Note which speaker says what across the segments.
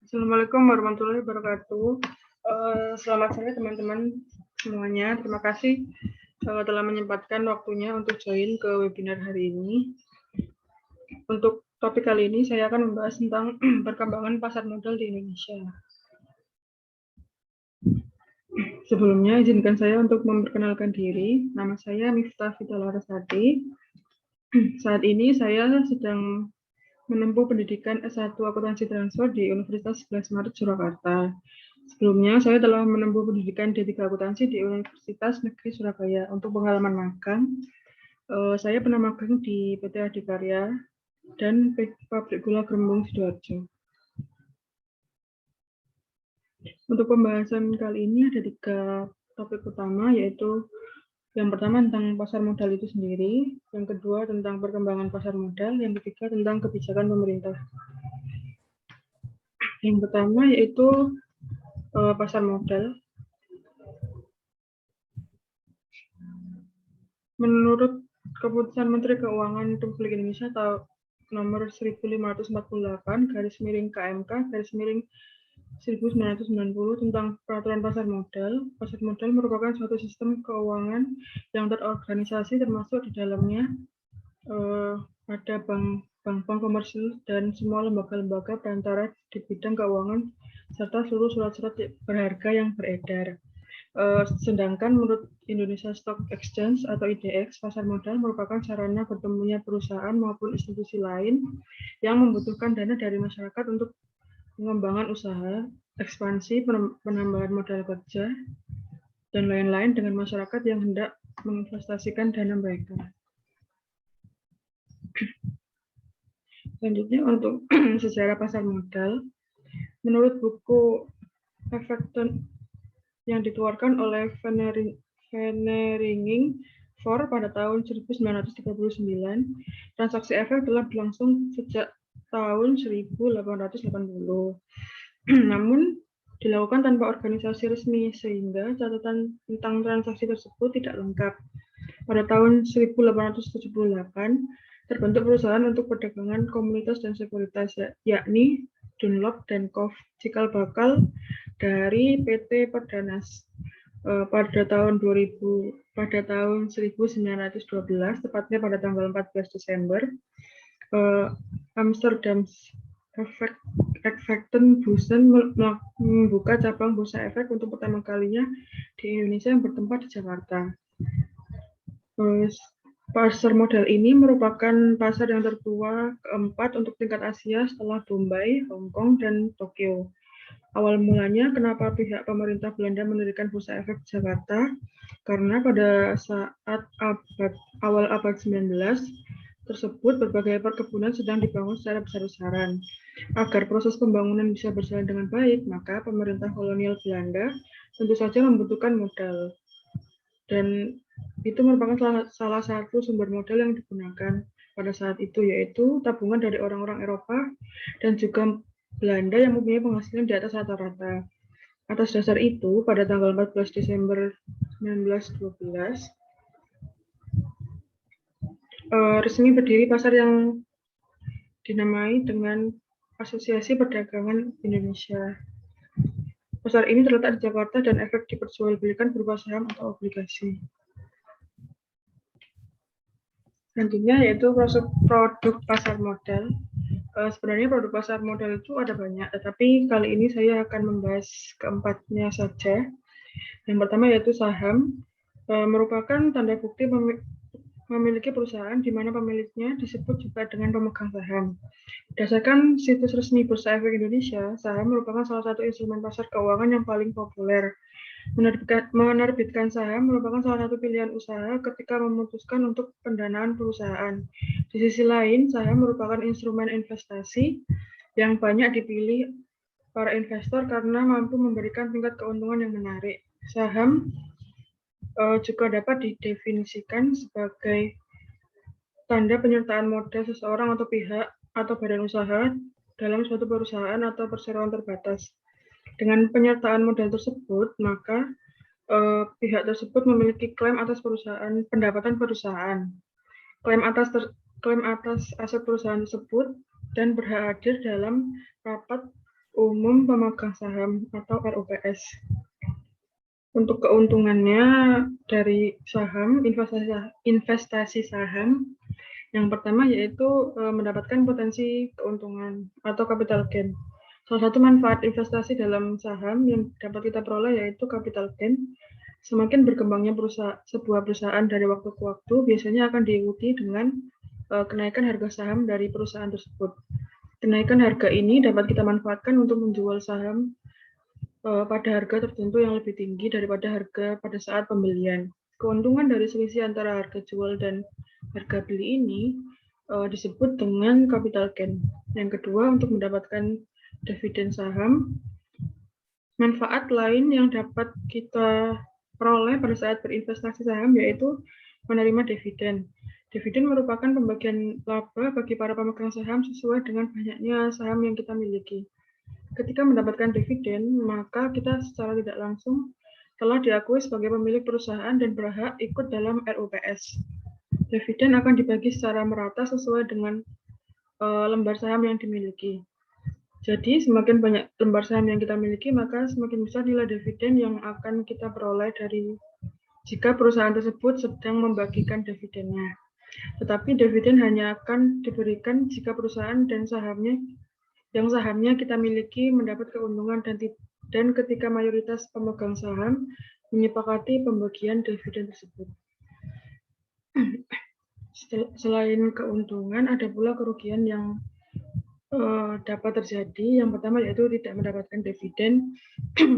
Speaker 1: Assalamualaikum warahmatullahi wabarakatuh. Selamat sore teman-teman semuanya. Terima kasih telah menyempatkan waktunya untuk join ke webinar hari ini. Untuk topik kali ini saya akan membahas tentang perkembangan pasar modal di Indonesia. Sebelumnya izinkan saya untuk memperkenalkan diri. Nama saya Miftah Fitalarasati. Saat ini saya sedang menempuh pendidikan S1 Akuntansi Transfer di Universitas 11 Maret Surakarta. Sebelumnya, saya telah menempuh pendidikan D3 Akuntansi di Universitas Negeri Surabaya. Untuk pengalaman magang, saya pernah magang di PT Adikarya dan Pabrik Gula Grembung Sidoarjo. Untuk pembahasan kali ini ada 3 topik utama, yaitu yang pertama tentang pasar modal itu sendiri, yang kedua tentang perkembangan pasar modal, yang ketiga tentang kebijakan pemerintah. Yang pertama yaitu pasar modal. Menurut Keputusan Menteri Keuangan Republik Indonesia nomor 15/KMK/1990 tentang peraturan pasar modal merupakan suatu sistem keuangan yang terorganisasi, termasuk di dalamnya ada bank komersil dan semua lembaga-lembaga perantara di bidang keuangan serta seluruh surat-surat berharga yang beredar. Sedangkan menurut Indonesia Stock Exchange atau IDX, pasar modal merupakan sarana bertemunya perusahaan maupun institusi lain yang membutuhkan dana dari masyarakat untuk pengembangan usaha, ekspansi, penambahan modal kerja, dan lain-lain dengan masyarakat yang hendak menginvestasikan dana mereka. Selanjutnya untuk sejarah pasar modal, menurut buku Effecten yang dikeluarkan oleh Veneringing for pada tahun 1939, transaksi efek telah berlangsung sejak tahun 1880. Namun dilakukan tanpa organisasi resmi, sehingga catatan tentang transaksi tersebut tidak lengkap. Pada tahun 1878, terbentuk perusahaan untuk perdagangan komunitas dan sekuritas, yakni Dunlop dan Co. cikal bakal dari PT Perdanas. Pada tahun 1912, tepatnya pada tanggal 14 Desember, Amsterdam Effectenbörsen membuka cabang bursa efek untuk pertama kalinya di Indonesia yang bertempat di Jakarta. Pasar modal ini merupakan pasar yang tertua keempat untuk tingkat Asia setelah Bombay, Hong Kong, dan Tokyo. Awal mulanya kenapa pihak pemerintah Belanda mendirikan bursa efek Jakarta? Karena pada saat awal abad 19 tersebut berbagai perkebunan sedang dibangun secara besar-besaran. Agar proses pembangunan bisa berjalan dengan baik, maka pemerintah kolonial Belanda tentu saja membutuhkan modal. Dan itu merupakan salah satu sumber modal yang digunakan pada saat itu, yaitu tabungan dari orang-orang Eropa dan juga Belanda yang mempunyai penghasilan di atas rata-rata. Atas dasar itu, pada tanggal 14 Desember 1912, resmi berdiri pasar yang dinamai dengan Asosiasi Perdagangan Indonesia. Pasar ini terletak di Jakarta dan efek diperjualbelikan berupa saham atau obligasi. Selanjutnya yaitu produk pasar modal. Sebenarnya produk pasar modal itu ada banyak, tetapi kali ini saya akan membahas keempatnya saja. Yang pertama yaitu saham, merupakan tanda bukti memiliki perusahaan di mana pemiliknya disebut juga dengan pemegang saham. Berdasarkan situs resmi Bursa Efek Indonesia, saham merupakan salah satu instrumen pasar keuangan yang paling populer. Menerbitkan saham merupakan salah satu pilihan usaha ketika memutuskan untuk pendanaan perusahaan. Di sisi lain, saham merupakan instrumen investasi yang banyak dipilih para investor karena mampu memberikan tingkat keuntungan yang menarik. Saham juga dapat didefinisikan sebagai tanda penyertaan modal seseorang atau pihak atau badan usaha dalam suatu perusahaan atau perseroan terbatas. Dengan penyertaan modal tersebut, maka pihak tersebut memiliki klaim atas pendapatan perusahaan, klaim atas aset perusahaan tersebut, dan berhak hadir dalam rapat umum pemegang saham atau RUPS. Untuk keuntungannya dari saham, investasi saham, yang pertama yaitu mendapatkan potensi keuntungan atau capital gain. Salah satu manfaat investasi dalam saham yang dapat kita peroleh yaitu capital gain. Semakin berkembangnya sebuah perusahaan dari waktu ke waktu, biasanya akan diikuti dengan kenaikan harga saham dari perusahaan tersebut. Kenaikan harga ini dapat kita manfaatkan untuk menjual saham pada harga tertentu yang lebih tinggi daripada harga pada saat pembelian. Keuntungan dari selisih antara harga jual dan harga beli ini disebut dengan capital gain. Yang kedua, untuk mendapatkan dividen saham, manfaat lain yang dapat kita peroleh pada saat berinvestasi saham yaitu menerima dividen. Dividen merupakan pembagian laba bagi para pemegang saham sesuai dengan banyaknya saham yang kita miliki. Ketika mendapatkan dividen, maka kita secara tidak langsung telah diakui sebagai pemilik perusahaan dan berhak ikut dalam RUPS. Dividen akan dibagi secara merata sesuai dengan lembar saham yang dimiliki. Jadi, semakin banyak lembar saham yang kita miliki, maka semakin besar nilai dividen yang akan kita peroleh dari jika perusahaan tersebut sedang membagikan dividennya. Tetapi dividen hanya akan diberikan jika perusahaan dan sahamnya kita miliki mendapat keuntungan dan ketika mayoritas pemegang saham menyepakati pembagian dividen tersebut. Selain keuntungan, ada pula kerugian yang dapat terjadi. Yang pertama yaitu tidak mendapatkan dividen.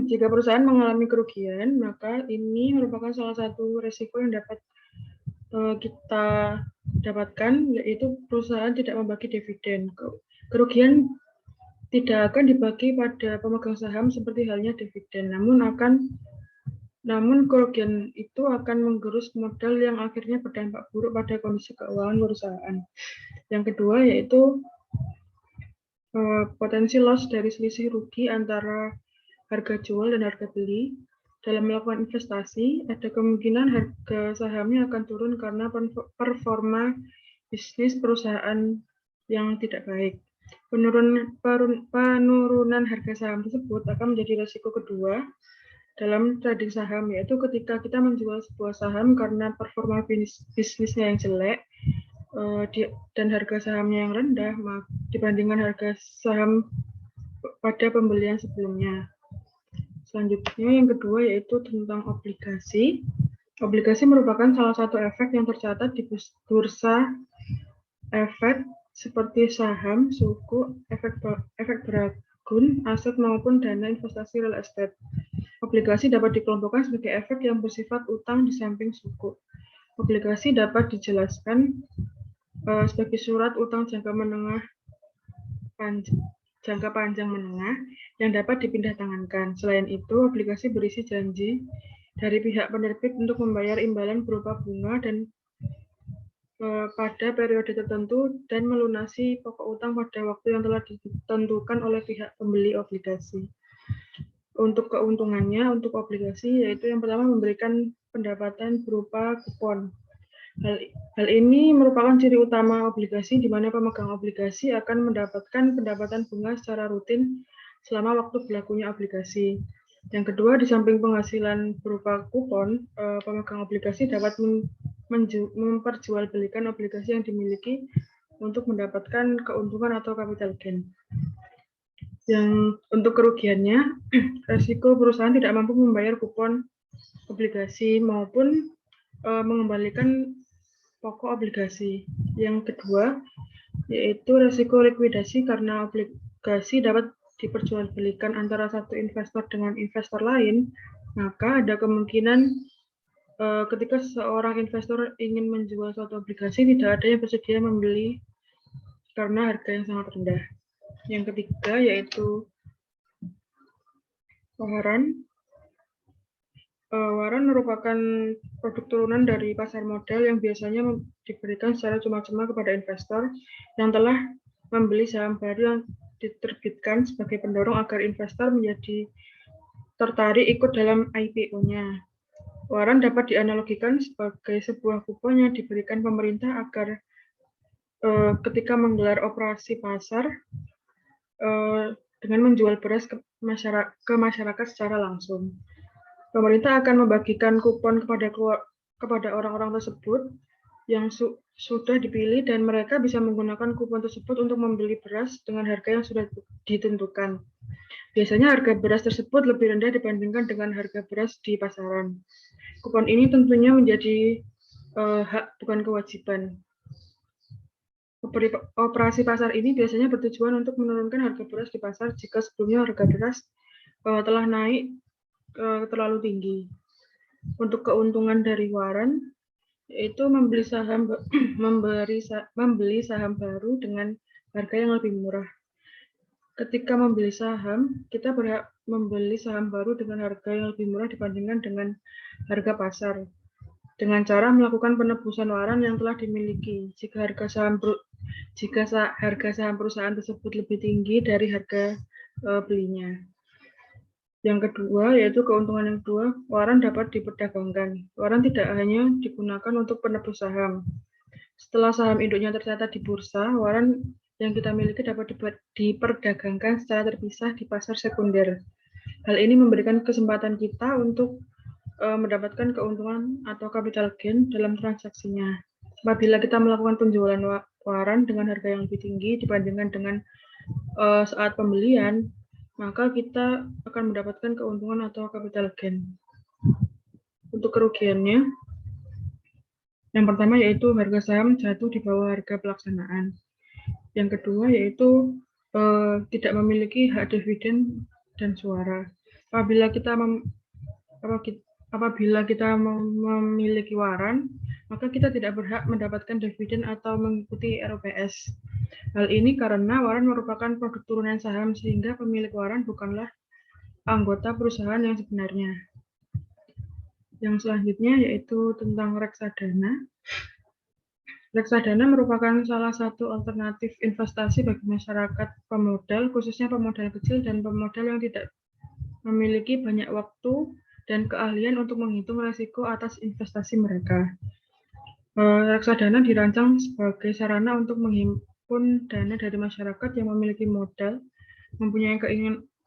Speaker 1: Jika perusahaan mengalami kerugian, maka ini merupakan salah satu risiko yang dapat kita dapatkan, yaitu perusahaan tidak membagi dividen. Kerugian tidak akan dibagi pada pemegang saham seperti halnya dividen, namun kerugian itu akan menggerus modal yang akhirnya berdampak buruk pada kondisi keuangan perusahaan. Yang kedua yaitu potensi loss dari selisih rugi antara harga jual dan harga beli. Dalam melakukan investasi, ada kemungkinan harga sahamnya akan turun karena performa bisnis perusahaan yang tidak baik. Penurunan harga saham tersebut akan menjadi risiko kedua dalam trading saham, yaitu ketika kita menjual sebuah saham karena performa bisnisnya yang jelek dan harga sahamnya yang rendah dibandingkan harga saham pada pembelian sebelumnya. Selanjutnya yang kedua yaitu tentang obligasi. Obligasi merupakan salah satu efek yang tercatat di bursa efek seperti saham, suku, efek dragun, aset maupun dana investasi real estate. Obligasi dapat dikelompokkan sebagai efek yang bersifat utang di samping suku. Obligasi dapat dijelaskan sebagai surat utang jangka panjang menengah yang dapat dipindah tangankan. Selain itu, obligasi berisi janji dari pihak penerbit untuk membayar imbalan berupa bunga dan pada periode tertentu dan melunasi pokok utang pada waktu yang telah ditentukan oleh pihak pembeli obligasi. Untuk keuntungannya, untuk obligasi, yaitu yang pertama memberikan pendapatan berupa kupon. Hal ini merupakan ciri utama obligasi, di mana pemegang obligasi akan mendapatkan pendapatan bunga secara rutin selama waktu berlakunya obligasi. Yang kedua, di samping penghasilan berupa kupon, pemegang obligasi dapat memperjualbelikan obligasi yang dimiliki untuk mendapatkan keuntungan atau capital gain. Yang untuk kerugiannya, resiko perusahaan tidak mampu membayar kupon obligasi maupun mengembalikan pokok obligasi. Yang kedua, yaitu resiko likuidasi karena obligasi dapat diperjualbelikan antara satu investor dengan investor lain, maka ada kemungkinan ketika seorang investor ingin menjual suatu obligasi, tidak ada yang bersedia membeli karena harga yang sangat rendah. Yang ketiga yaitu waran. Waran merupakan produk turunan dari pasar modal yang biasanya diberikan secara cuma-cuma kepada investor yang telah membeli saham baru yang diterbitkan sebagai pendorong agar investor menjadi tertarik ikut dalam IPO-nya. Waran dapat dianalogikan sebagai sebuah kupon yang diberikan pemerintah agar ketika menggelar operasi pasar, dengan menjual beras ke masyarakat secara langsung. Pemerintah akan membagikan kupon kepada orang-orang tersebut yang sudah dipilih dan mereka bisa menggunakan kupon tersebut untuk membeli beras dengan harga yang sudah ditentukan. Biasanya harga beras tersebut lebih rendah dibandingkan dengan harga beras di pasaran. Kupon ini tentunya menjadi hak bukan kewajiban. Operasi pasar ini biasanya bertujuan untuk menurunkan harga beras di pasar jika sebelumnya harga beras telah naik terlalu tinggi. Untuk keuntungan dari waran, yaitu membeli saham baru dengan harga yang lebih murah. Ketika membeli saham, kita berhak membeli saham baru dengan harga yang lebih murah dibandingkan dengan harga pasar. Dengan cara melakukan penebusan waran yang telah dimiliki. Jika harga saham perusahaan tersebut lebih tinggi dari harga belinya. Yang kedua, yaitu keuntungan yang kedua, waran dapat diperdagangkan. Waran tidak hanya digunakan untuk penebus saham. Setelah saham induknya tercatat di bursa, waran yang kita miliki dapat diperdagangkan secara terpisah di pasar sekunder. Hal ini memberikan kesempatan kita untuk mendapatkan keuntungan atau capital gain dalam transaksinya. Apabila kita melakukan penjualan waran dengan harga yang lebih tinggi dibandingkan dengan saat pembelian, maka kita akan mendapatkan keuntungan atau capital gain. Untuk kerugiannya, yang pertama yaitu harga saham jatuh di bawah harga pelaksanaan. Yang kedua yaitu tidak memiliki hak dividen dan suara. Apabila kita memiliki waran, maka kita tidak berhak mendapatkan dividen atau mengikuti ROPS. Hal ini karena waran merupakan produk turunan saham sehingga pemilik waran bukanlah anggota perusahaan yang sebenarnya. Yang selanjutnya yaitu tentang reksadana. Reksadana merupakan salah satu alternatif investasi bagi masyarakat pemodal, khususnya pemodal kecil dan pemodal yang tidak memiliki banyak waktu dan keahlian untuk menghitung risiko atas investasi mereka. Reksadana dirancang sebagai sarana untuk menghimpun dana dari masyarakat yang memiliki modal, mempunyai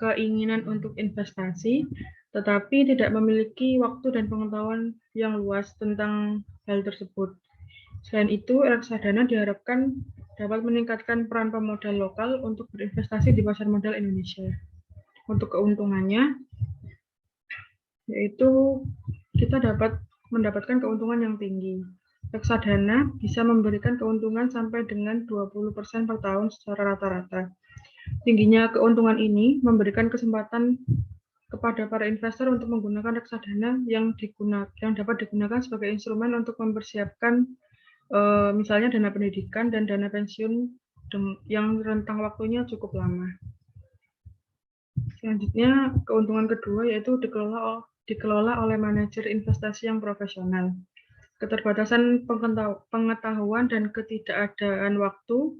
Speaker 1: keinginan untuk investasi, tetapi tidak memiliki waktu dan pengetahuan yang luas tentang hal tersebut. Selain itu, reksadana diharapkan dapat meningkatkan peran pemodal lokal untuk berinvestasi di pasar modal Indonesia. Untuk keuntungannya, yaitu kita dapat mendapatkan keuntungan yang tinggi. Reksadana bisa memberikan keuntungan sampai dengan 20% per tahun secara rata-rata. Tingginya keuntungan ini memberikan kesempatan kepada para investor untuk menggunakan reksadana yang dapat digunakan sebagai instrumen untuk mempersiapkan misalnya dana pendidikan dan dana pensiun yang rentang waktunya cukup lama. Selanjutnya, keuntungan kedua yaitu dikelola oleh manajer investasi yang profesional. Keterbatasan pengetahuan dan ketidakadaan waktu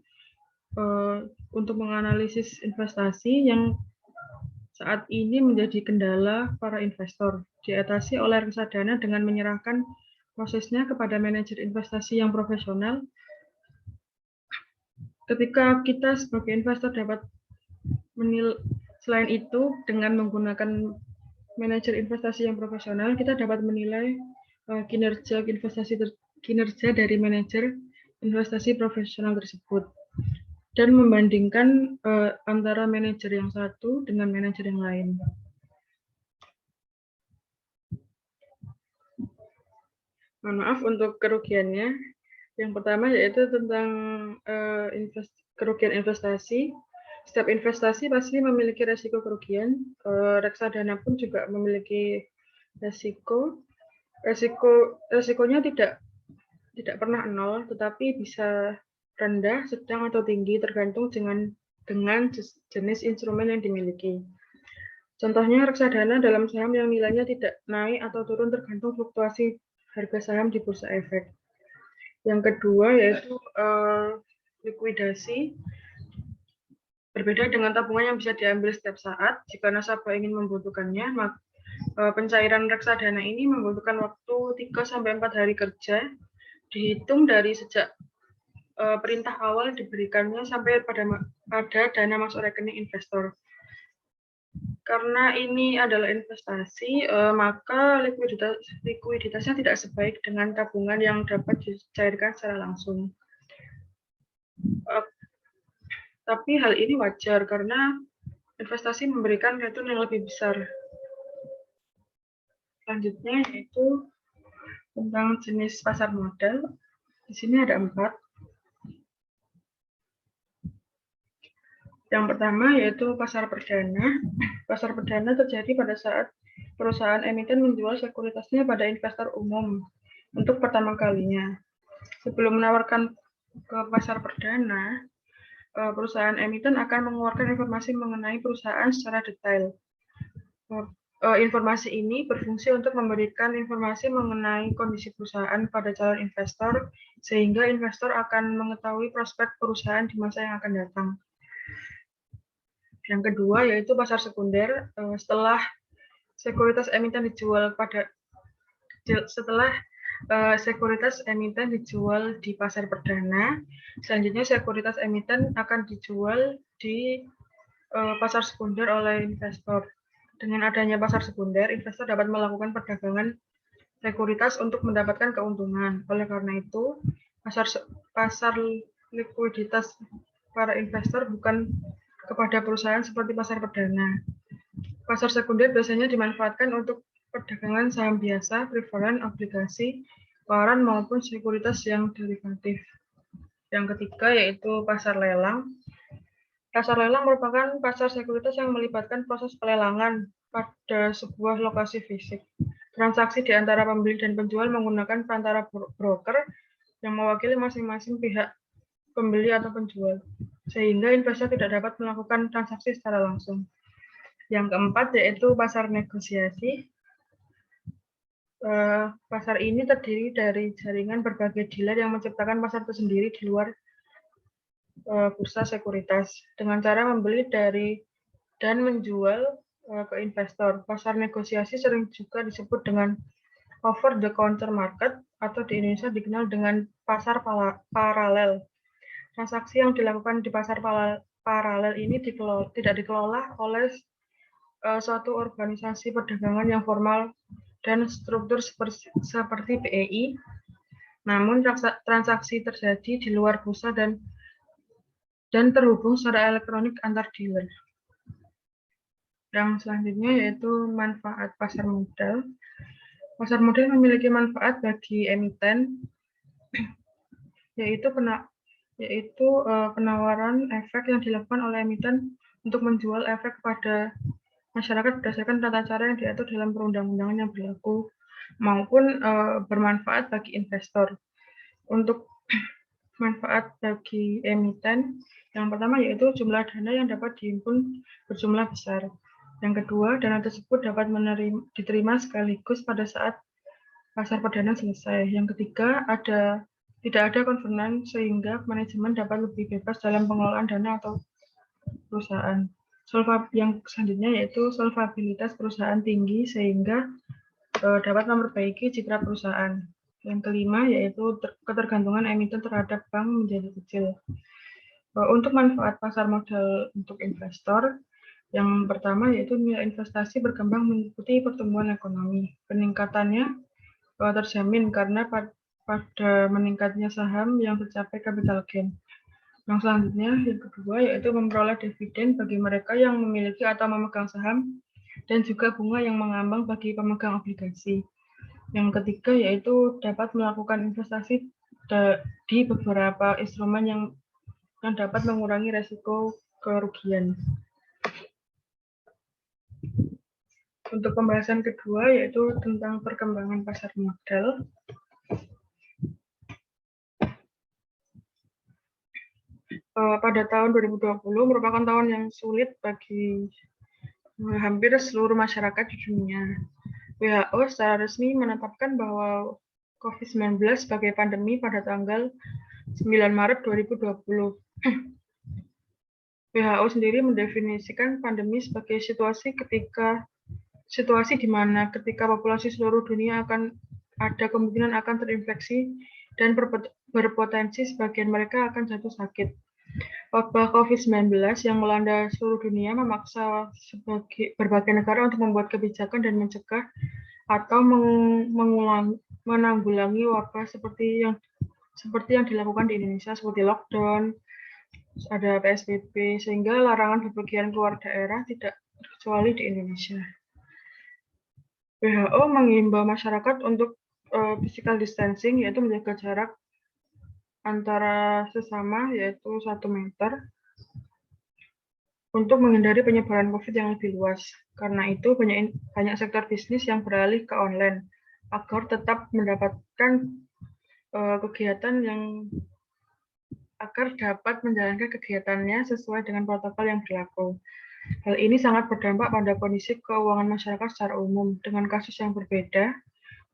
Speaker 1: untuk menganalisis investasi yang saat ini menjadi kendala para investor, diatasi oleh reksadana dengan menyerahkan prosesnya kepada manajer investasi yang profesional. Ketika kita sebagai investor dapat selain itu, dengan menggunakan manajer investasi yang profesional, kita dapat menilai kinerja dari manajer investasi profesional tersebut dan membandingkan antara manajer yang satu dengan manajer yang lain. Mohon maaf untuk kerugiannya. Yang pertama yaitu tentang kerugian investasi. Setiap investasi pasti memiliki resiko kerugian. Reksadana pun juga memiliki resiko. Resikonya tidak pernah nol, tetapi bisa rendah, sedang atau tinggi tergantung dengan jenis instrumen yang dimiliki. Contohnya reksadana dalam saham yang nilainya tidak naik atau turun tergantung fluktuasi harga saham di bursa efek. Yang kedua yaitu likuidasi. Berbeda dengan tabungan yang bisa diambil setiap saat, jika nasabah ingin membutuhkannya, maka pencairan reksadana ini membutuhkan waktu 3-4 hari kerja, dihitung dari sejak perintah awal diberikannya sampai pada dana masuk rekening investor. Karena ini adalah investasi, maka likuiditasnya tidak sebaik dengan tabungan yang dapat dicairkan secara langsung. Tapi hal ini wajar karena investasi memberikan return yang lebih besar. Selanjutnya yaitu tentang jenis pasar modal. Di sini ada 4. Yang pertama yaitu pasar perdana. Pasar perdana terjadi pada saat perusahaan emiten menjual sekuritasnya pada investor umum untuk pertama kalinya. Sebelum menawarkan ke pasar perdana, perusahaan emiten akan mengeluarkan informasi mengenai perusahaan secara detail. Informasi ini berfungsi untuk memberikan informasi mengenai kondisi perusahaan pada calon investor, sehingga investor akan mengetahui prospek perusahaan di masa yang akan datang. Yang kedua yaitu pasar sekunder. Setelah sekuritas emiten dijual di pasar perdana, selanjutnya sekuritas emiten akan dijual di pasar sekunder oleh investor. Dengan adanya pasar sekunder, investor dapat melakukan perdagangan sekuritas untuk mendapatkan keuntungan. Oleh karena itu, pasar likuiditas para investor bukan kepada perusahaan seperti pasar perdana. Pasar sekunder biasanya dimanfaatkan untuk perdagangan saham biasa, preferen, obligasi, waran maupun sekuritas yang derivatif. Yang ketiga yaitu pasar lelang. Pasar lelang merupakan pasar sekuritas yang melibatkan proses pelelangan pada sebuah lokasi fisik. Transaksi di antara pembeli dan penjual menggunakan perantara broker yang mewakili masing-masing pihak pembeli atau penjual, sehingga investor tidak dapat melakukan transaksi secara langsung. Yang keempat yaitu pasar negosiasi. Pasar ini terdiri dari jaringan berbagai dealer yang menciptakan pasar tersendiri di luar bursa sekuritas dengan cara membeli dari dan menjual ke investor. Pasar negosiasi sering juga disebut dengan over the counter market atau di Indonesia dikenal dengan pasar paralel. Transaksi yang dilakukan di pasar paralel ini tidak dikelola oleh suatu organisasi perdagangan yang formal dan struktur seperti BEI, namun transaksi terjadi di luar bursa dan terhubung secara elektronik antar dealer. Yang selanjutnya yaitu manfaat pasar modal. Pasar modal memiliki manfaat bagi emiten, yaitu penawaran efek yang dilakukan oleh emiten untuk menjual efek pada masyarakat berdasarkan tata cara yang diatur dalam perundang-undangan yang berlaku, maupun bermanfaat bagi investor. Untuk manfaat bagi emiten, yang pertama yaitu jumlah dana yang dapat dihimpun berjumlah besar. Yang kedua, dana tersebut dapat diterima sekaligus pada saat pasar perdana selesai. Yang ketiga, tidak ada kovenan sehingga manajemen dapat lebih bebas dalam pengelolaan dana atau perusahaan. Yang selanjutnya yaitu solvabilitas perusahaan tinggi sehingga dapat memperbaiki citra perusahaan. Yang kelima yaitu ketergantungan emiten terhadap bank menjadi kecil. Untuk manfaat pasar modal untuk investor, yang pertama yaitu nilai investasi berkembang mengikuti pertumbuhan ekonomi. Peningkatannya terjamin karena pada meningkatnya saham yang tercapai capital gain. Yang selanjutnya, yang kedua yaitu memperoleh dividen bagi mereka yang memiliki atau memegang saham dan juga bunga yang mengambang bagi pemegang obligasi. Yang ketiga yaitu dapat melakukan investasi di beberapa instrumen yang dapat mengurangi resiko kerugian. Untuk pembahasan kedua yaitu tentang perkembangan pasar modal. Pada tahun 2020 merupakan tahun yang sulit bagi hampir seluruh masyarakat di dunia. WHO secara resmi menetapkan bahwa COVID-19 sebagai pandemi pada tanggal 9 Maret 2020. WHO sendiri mendefinisikan pandemi sebagai situasi di mana ketika populasi seluruh dunia akan ada kemungkinan akan terinfeksi dan berpotensi sebagian mereka akan jatuh sakit. Wabah COVID-19 yang melanda seluruh dunia memaksa berbagai negara untuk membuat kebijakan dan mencegah atau menanggulangi wabah seperti yang dilakukan di Indonesia, seperti lockdown, ada PSBB, sehingga larangan bepergian keluar daerah tidak terkecuali di Indonesia. WHO mengimbau masyarakat untuk physical distancing, yaitu menjaga jarak antara sesama, yaitu 1 meter, untuk menghindari penyebaran COVID yang lebih luas. Karena itu, banyak sektor bisnis yang beralih ke online, agar tetap mendapatkan agar dapat menjalankan kegiatannya sesuai dengan protokol yang berlaku. Hal ini sangat berdampak pada kondisi keuangan masyarakat secara umum, dengan kasus yang berbeda,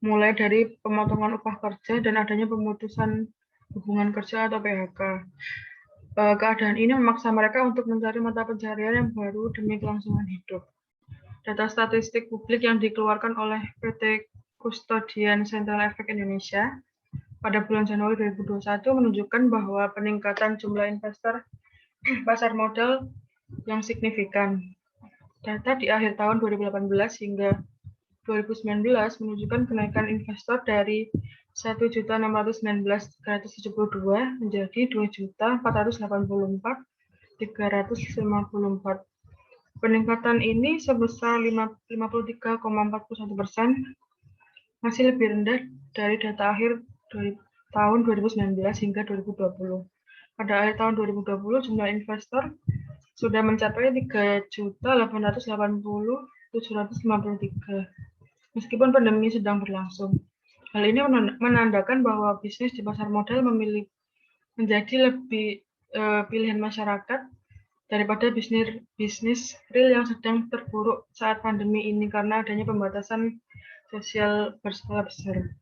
Speaker 1: mulai dari pemotongan upah kerja dan adanya pemutusan hubungan kerja atau PHK. Keadaan ini memaksa mereka untuk mencari mata pencaharian yang baru demi kelangsungan hidup. Data statistik publik yang dikeluarkan oleh PT Custodian Central Effect Indonesia pada bulan Januari 2021 menunjukkan bahwa peningkatan jumlah investor pasar modal yang signifikan. Data di akhir tahun 2018 hingga 2019 menunjukkan kenaikan investor dari 1.619.372 menjadi 2.484.354. Peningkatan ini sebesar 53,41%, masih lebih rendah dari data akhir dari tahun 2019 hingga 2020. Pada akhir tahun 2020, jumlah investor sudah mencapai 3.880.753. Meskipun pandemi sedang berlangsung. Hal ini menandakan bahwa bisnis di pasar modal menjadi lebih pilihan masyarakat daripada bisnis real yang sedang terpuruk saat pandemi ini karena adanya pembatasan sosial berskala besar.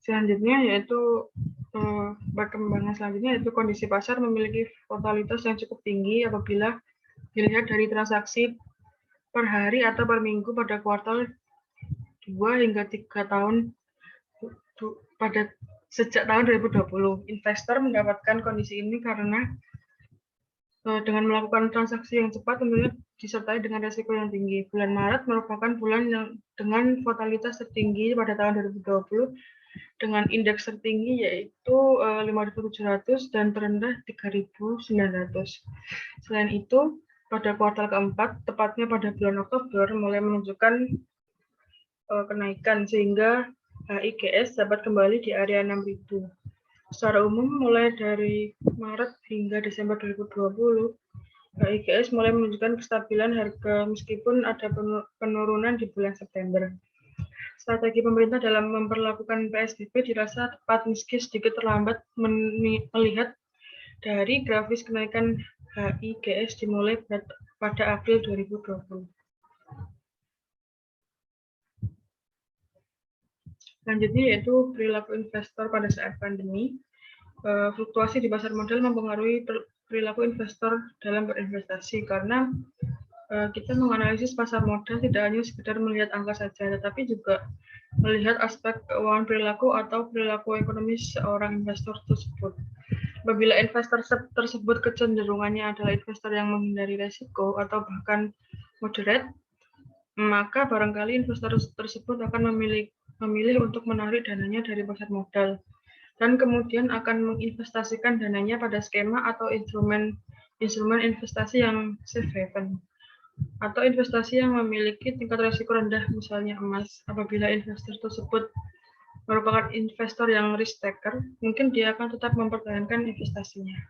Speaker 1: Selanjutnya yaitu perkembangan selanjutnya yaitu kondisi pasar memiliki volatilitas yang cukup tinggi apabila dilihat dari transaksi per hari atau per minggu pada kuartal 2 hingga 3 tahun sejak tahun 2020. Investor mendapatkan kondisi ini karena dengan melakukan transaksi yang cepat tentunya disertai dengan resiko yang tinggi. Bulan Maret merupakan bulan yang dengan volatilitas tertinggi pada tahun 2020 dengan indeks tertinggi yaitu 5.700 dan terendah 3.900. Selain itu, pada kuartal keempat, tepatnya pada bulan Oktober, mulai menunjukkan kenaikan sehingga HIGS dapat kembali di area 6.000. Secara umum, mulai dari Maret hingga Desember 2020, HIGS mulai menunjukkan kestabilan harga meskipun ada penurunan di bulan September. Strategi pemerintah dalam memperlakukan PSBB dirasa tepat meski sedikit terlambat melihat dari grafis kenaikan HIGS dimulai pada April 2020. Selanjutnya yaitu perilaku investor pada saat pandemi. Fluktuasi di pasar modal mempengaruhi perilaku investor dalam berinvestasi karena kita menganalisis pasar modal tidak hanya sekedar melihat angka saja, tetapi juga melihat aspek keuangan perilaku atau perilaku ekonomis seorang investor tersebut. Apabila investor tersebut kecenderungannya adalah investor yang menghindari resiko atau bahkan moderate, maka barangkali investor tersebut akan memilih untuk menarik dananya dari pasar modal dan kemudian akan menginvestasikan dananya pada skema atau instrumen investasi yang safe haven atau investasi yang memiliki tingkat risiko rendah, misalnya emas. Apabila investor tersebut merupakan investor yang risk taker, mungkin dia akan tetap mempertahankan investasinya.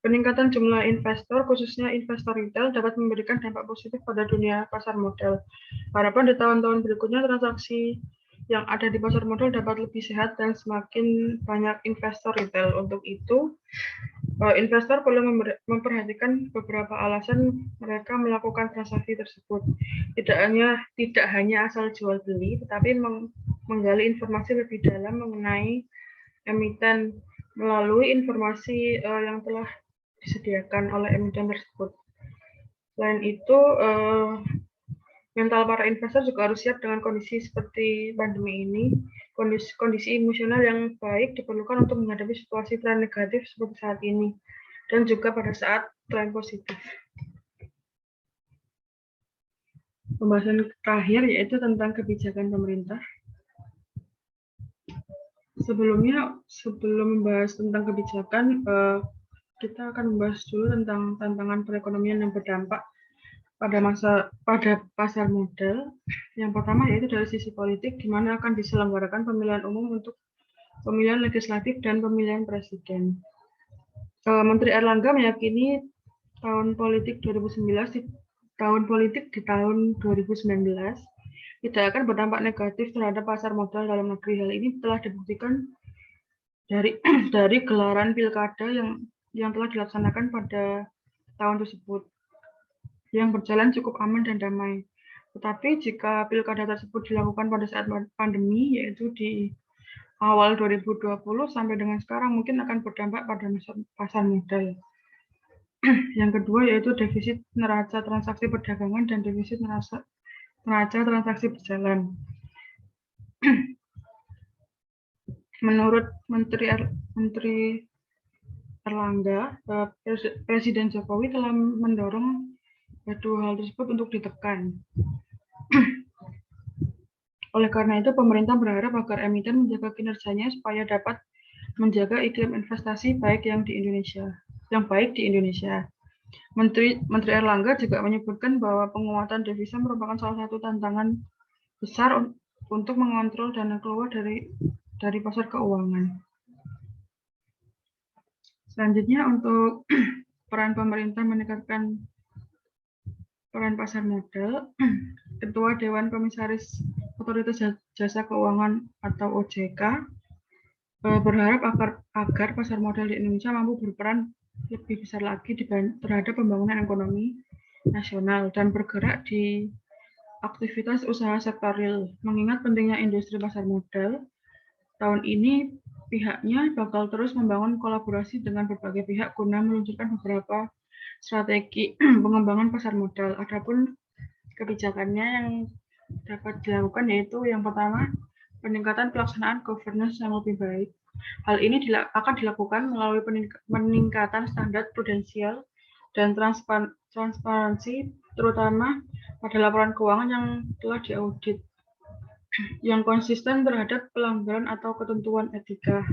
Speaker 1: Peningkatan jumlah investor, khususnya investor retail, dapat memberikan dampak positif pada dunia pasar modal. Harapan di tahun-tahun berikutnya transaksi yang ada di pasar modal dapat lebih sehat dan semakin banyak investor retail. Untuk itu, investor perlu memperhatikan beberapa alasan mereka melakukan transaksi tersebut. Tidak hanya asal jual beli, tetapi menggali informasi lebih dalam mengenai emiten melalui informasi yang telah disediakan oleh emiten tersebut. Selain itu, Mental para investor juga harus siap dengan kondisi seperti pandemi ini. Kondisi emosional yang baik diperlukan untuk menghadapi situasi tren negatif seperti saat ini, dan juga pada saat tren positif. Pembahasan terakhir yaitu tentang kebijakan pemerintah. Sebelum membahas tentang kebijakan, kita akan membahas dulu tentang tantangan perekonomian yang berdampak pada pasar modal. Yang pertama yaitu dari sisi politik, di mana akan diselenggarakan pemilihan umum untuk pemilihan legislatif dan pemilihan presiden. Menteri Erlangga meyakini tahun politik di tahun 2019 tidak akan berdampak negatif terhadap pasar modal dalam negeri. Hal ini telah dibuktikan dari gelaran pilkada yang telah dilaksanakan pada tahun tersebut, yang berjalan cukup aman dan damai. Tetapi jika pilkada tersebut dilakukan pada saat pandemi, yaitu di awal 2020 sampai dengan sekarang, mungkin akan berdampak pada pasar modal. Yang kedua yaitu defisit neraca transaksi perdagangan dan defisit neraca transaksi berjalan. Menurut Menteri Erlangga, Presiden Jokowi telah mendorong kedua hal tersebut untuk ditekan. Oleh karena itu, pemerintah berharap agar emiten menjaga kinerjanya supaya dapat menjaga iklim investasi yang baik di Indonesia. Menteri Erlangga juga menyebutkan bahwa penguatan devisa merupakan salah satu tantangan besar untuk mengontrol dana keluar dari pasar keuangan. Selanjutnya, untuk peran pemerintah meningkatkan peran pasar modal, Ketua Dewan Komisaris Otoritas Jasa Keuangan atau OJK berharap agar pasar modal di Indonesia mampu berperan lebih besar lagi terhadap pembangunan ekonomi nasional dan bergerak di aktivitas usaha sektor real. Mengingat pentingnya industri pasar modal, tahun ini pihaknya bakal terus membangun kolaborasi dengan berbagai pihak guna meluncurkan beberapa strategi pengembangan pasar modal. Adapun kebijakannya yang dapat dilakukan yaitu yang pertama, peningkatan pelaksanaan governance yang lebih baik. Hal ini akan dilakukan melalui peningkatan standar prudensial dan transparansi, terutama pada laporan keuangan yang telah diaudit, yang konsisten terhadap pelanggaran atau ketentuan etika.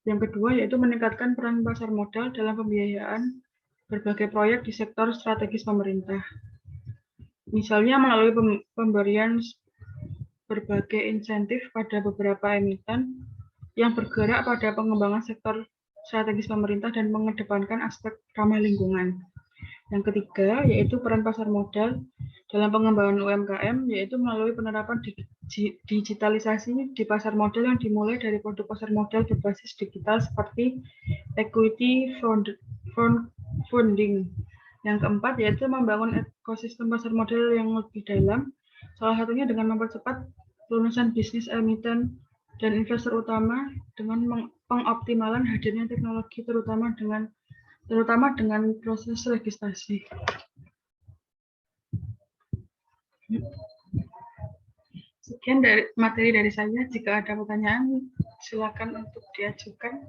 Speaker 1: Yang kedua yaitu meningkatkan peran pasar modal dalam pembiayaan berbagai proyek di sektor strategis pemerintah. Misalnya melalui pemberian berbagai insentif pada beberapa emiten yang bergerak pada pengembangan sektor strategis pemerintah dan mengedepankan aspek ramah lingkungan. Yang ketiga yaitu peran pasar modal dalam pengembangan UMKM, yaitu melalui penerapan digitalisasi di pasar modal yang dimulai dari produk pasar modal berbasis digital seperti equity funding. Yang keempat yaitu membangun ekosistem pasar modal yang lebih dalam, salah satunya dengan mempercepat pelunasan bisnis emiten dan investor utama dengan pengoptimalan hadirnya teknologi terutama dengan proses registrasi. Sekian materi dari saya. Jika ada pertanyaan, silakan untuk diajukan.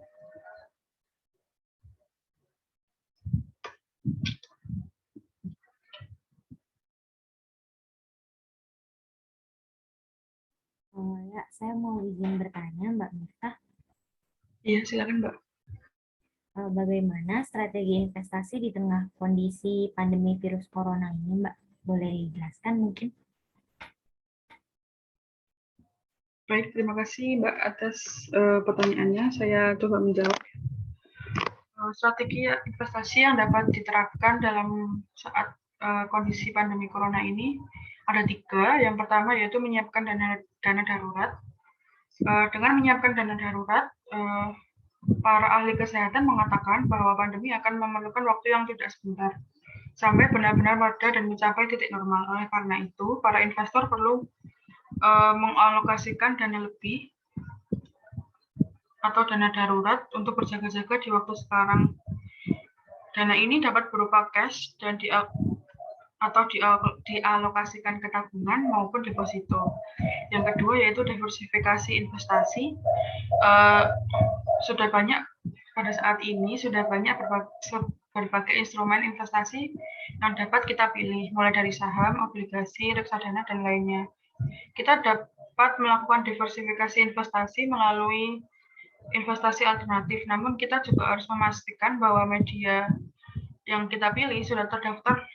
Speaker 2: Ya, saya mau izin bertanya, Mbak Miftah.
Speaker 1: Iya, silakan, Mbak.
Speaker 2: Bagaimana strategi investasi di tengah kondisi pandemi virus corona ini, Mbak? Boleh dijelaskan mungkin?
Speaker 1: Baik, terima kasih Mbak atas pertanyaannya. Saya coba menjawab. Strategi investasi yang dapat diterapkan dalam saat kondisi pandemi corona ini ada 3. Yang pertama yaitu menyiapkan dana darurat. Dengan menyiapkan dana darurat, para ahli kesehatan mengatakan bahwa pandemi akan memerlukan waktu yang tidak sebentar sampai benar-benar mereda dan mencapai titik normal. Oleh karena itu, para investor perlu mengalokasikan dana lebih atau dana darurat untuk berjaga-jaga di waktu sekarang. Dana ini dapat berupa cash dan atau dialokasikan ke tabungan maupun deposito. Yang kedua yaitu diversifikasi investasi. Sudah banyak pada saat ini berbagai instrumen investasi yang dapat kita pilih, mulai dari saham, obligasi, reksadana, dan lainnya. Kita dapat melakukan diversifikasi investasi melalui investasi alternatif, namun kita juga harus memastikan bahwa media yang kita pilih sudah terdaftar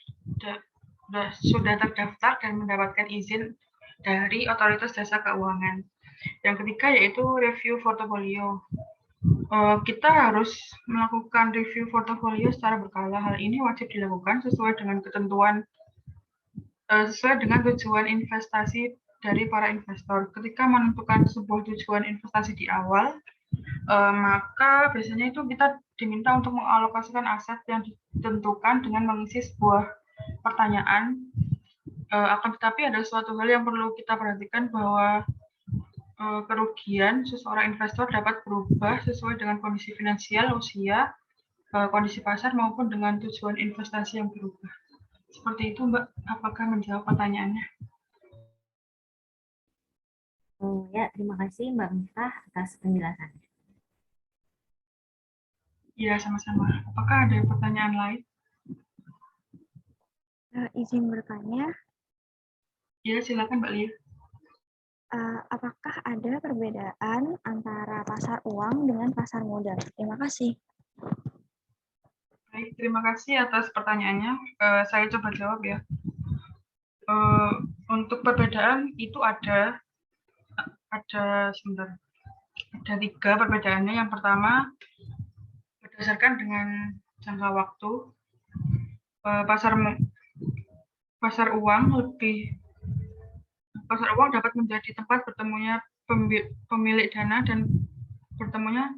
Speaker 1: dan mendapatkan izin dari otoritas jasa keuangan. Yang ketiga yaitu review portofolio. Kita harus melakukan review portofolio secara berkala. Hal ini wajib dilakukan sesuai dengan ketentuan sesuai dengan tujuan investasi dari para investor. Ketika menentukan sebuah tujuan investasi di awal, maka biasanya itu kita diminta untuk mengalokasikan aset yang ditentukan dengan mengisi sebuah pertanyaan. Akan tetapi ada suatu hal yang perlu kita perhatikan bahwa kerugian seseorang investor dapat berubah sesuai dengan kondisi finansial, usia, kondisi pasar maupun dengan tujuan investasi yang berubah. Seperti itu, Mbak. Apakah menjawab pertanyaannya?
Speaker 2: Ya, terima kasih Mbak Miftah atas penjelasannya.
Speaker 1: Ya, sama-sama. Apakah ada pertanyaan lain?
Speaker 3: Izin bertanya.
Speaker 1: Ya, silakan Mbak Lia.
Speaker 3: Apakah ada perbedaan antara pasar uang dengan pasar modal? Terima kasih.
Speaker 1: Baik, terima kasih atas pertanyaannya. Saya coba jawab ya. Untuk perbedaan itu ada tiga perbedaannya. Yang pertama, berdasarkan dengan jangka waktu, pasar uang dapat menjadi tempat bertemunya pemilik dana dan bertemunya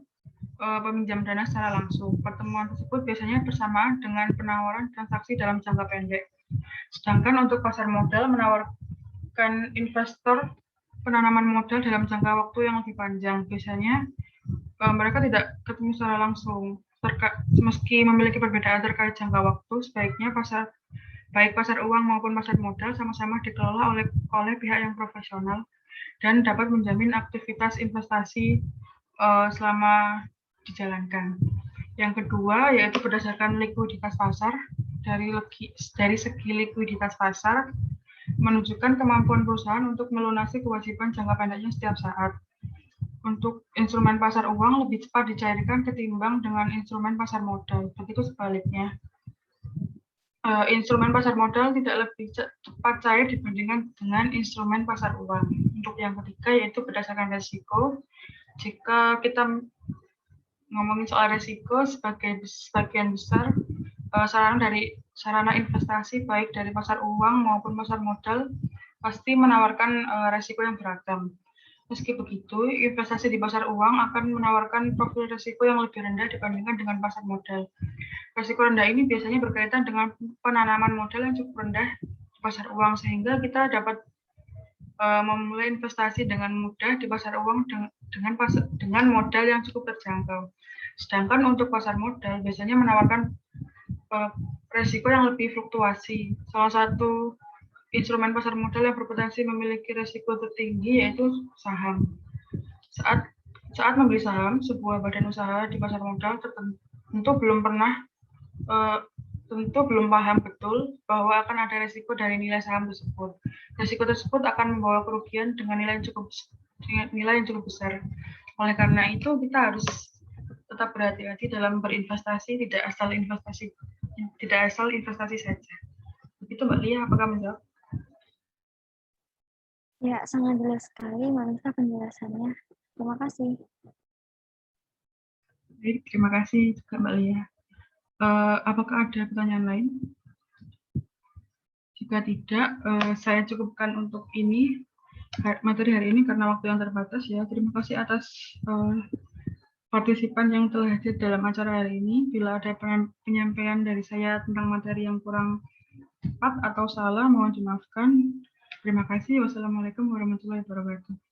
Speaker 1: peminjam dana secara langsung. Pertemuan tersebut biasanya bersamaan dengan penawaran transaksi dalam jangka pendek. Sedangkan untuk pasar modal menawarkan investor penanaman modal dalam jangka waktu yang lebih panjang. Biasanya mereka tidak ketemu secara langsung. Meski memiliki perbedaan terkait jangka waktu, sebaiknya baik pasar uang maupun pasar modal sama-sama dikelola oleh pihak yang profesional dan dapat menjamin aktivitas investasi selama dijalankan. Yang kedua yaitu berdasarkan likuiditas pasar. Dari segi likuiditas pasar menunjukkan kemampuan perusahaan untuk melunasi kewajiban jangka pendeknya setiap saat. Untuk instrumen pasar uang lebih cepat dicairkan ketimbang dengan instrumen pasar modal. Begitu sebaliknya. Instrumen pasar modal tidak lebih cepat cair dibandingkan dengan instrumen pasar uang. Untuk yang ketiga yaitu berdasarkan risiko. Jika kita ngomongin soal risiko, sebagian besar sarana investasi baik dari pasar uang maupun pasar modal pasti menawarkan risiko yang beragam. Meski begitu, investasi di pasar uang akan menawarkan profil risiko yang lebih rendah dibandingkan dengan pasar modal. Risiko rendah ini biasanya berkaitan dengan penanaman modal yang cukup rendah di pasar uang, sehingga kita dapat memulai investasi dengan mudah di pasar uang dengan modal yang cukup terjangkau. Sedangkan untuk pasar modal biasanya menawarkan risiko yang lebih fluktuasi. Salah satu instrumen pasar modal yang berpotensi memiliki risiko tertinggi yaitu saham. Saat membeli saham, sebuah badan usaha di pasar modal tentu belum paham betul bahwa akan ada risiko dari nilai saham tersebut. Risiko tersebut akan membawa kerugian dengan nilai yang cukup besar. Oleh karena itu, kita harus tetap berhati-hati dalam berinvestasi, tidak asal investasi saja. Begitu Mbak Lia, apakah menjawab?
Speaker 3: Ya, sangat jelas sekali Mbak Miftah penjelasannya. Terima kasih.
Speaker 1: Baik, terima kasih juga Mbak Lia. Apakah ada pertanyaan lain? Jika tidak, saya cukupkan untuk ini materi hari ini karena waktu yang terbatas ya. Terima kasih atas partisipan yang telah hadir dalam acara hari ini. Bila ada penyampaian dari saya tentang materi yang kurang tepat atau salah, mohon dimaafkan. Terima kasih. Wassalamualaikum warahmatullahi wabarakatuh.